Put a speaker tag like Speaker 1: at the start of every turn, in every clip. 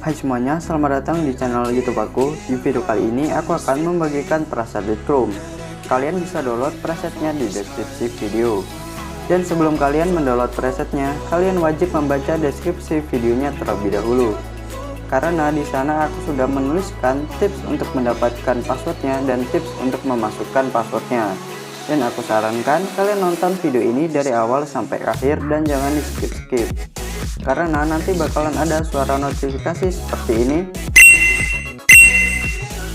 Speaker 1: Hai semuanya, selamat datang di channel YouTube aku. Di video kali ini aku akan membagikan preset Lightroom. Kalian bisa download presetnya di deskripsi video. Dan sebelum kalian mendownload presetnya, kalian wajib membaca deskripsi videonya terlebih dahulu. Karena di sana aku sudah menuliskan tips untuk mendapatkan passwordnya dan tips untuk memasukkan passwordnya. Dan aku sarankan kalian nonton video ini dari awal sampai akhir dan jangan di skip-skip. Karena nanti bakalan ada suara notifikasi seperti ini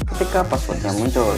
Speaker 1: ketika passwordnya muncul.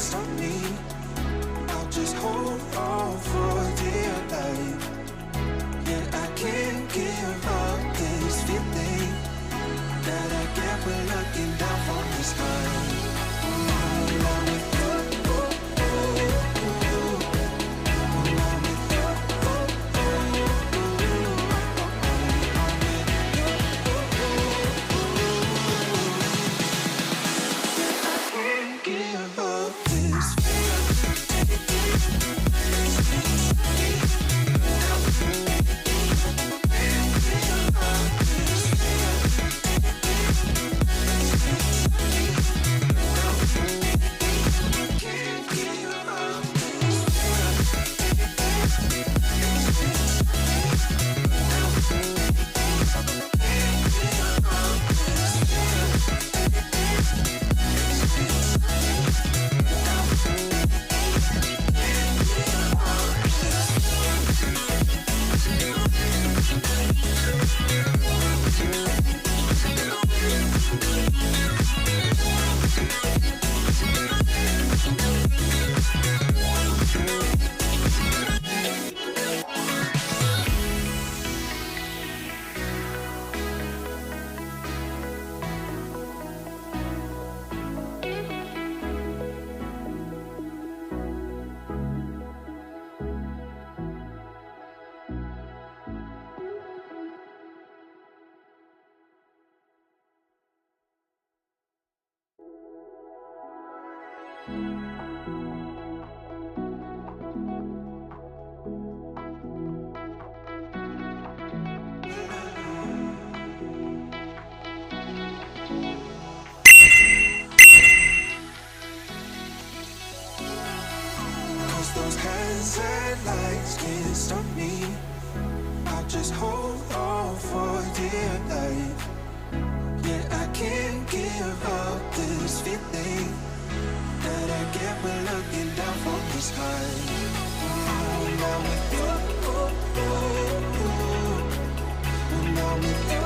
Speaker 2: stop me. I'll just hold on for dear life. Yeah, I can't give up this feeling that I get when looking down from the sky. Those hands and lights can't stop me. I'll just hold on for dear life. Yeah, I can't give up this feeling that I get when looking down from the sky. Now with you, now with you.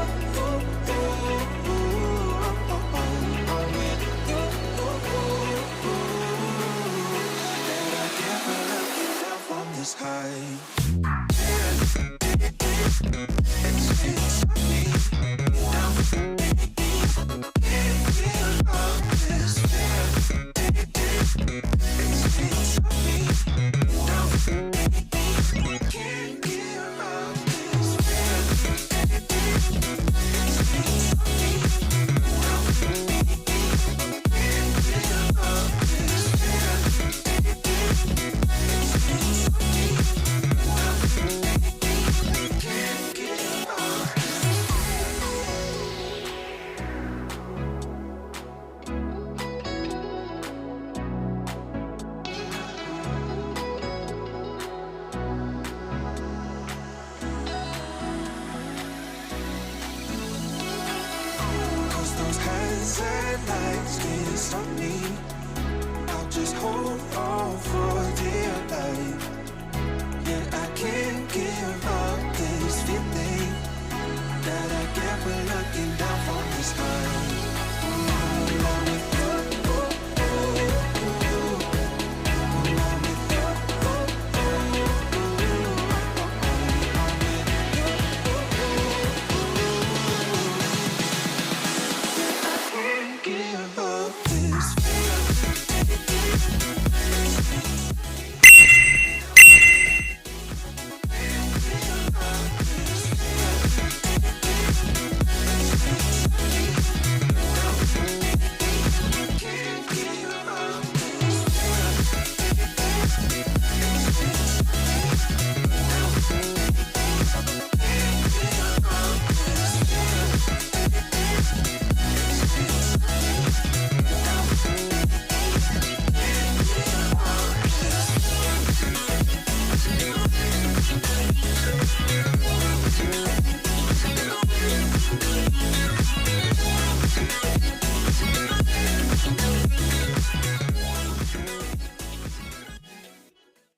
Speaker 2: Lights can't stop me. I'll just hold on for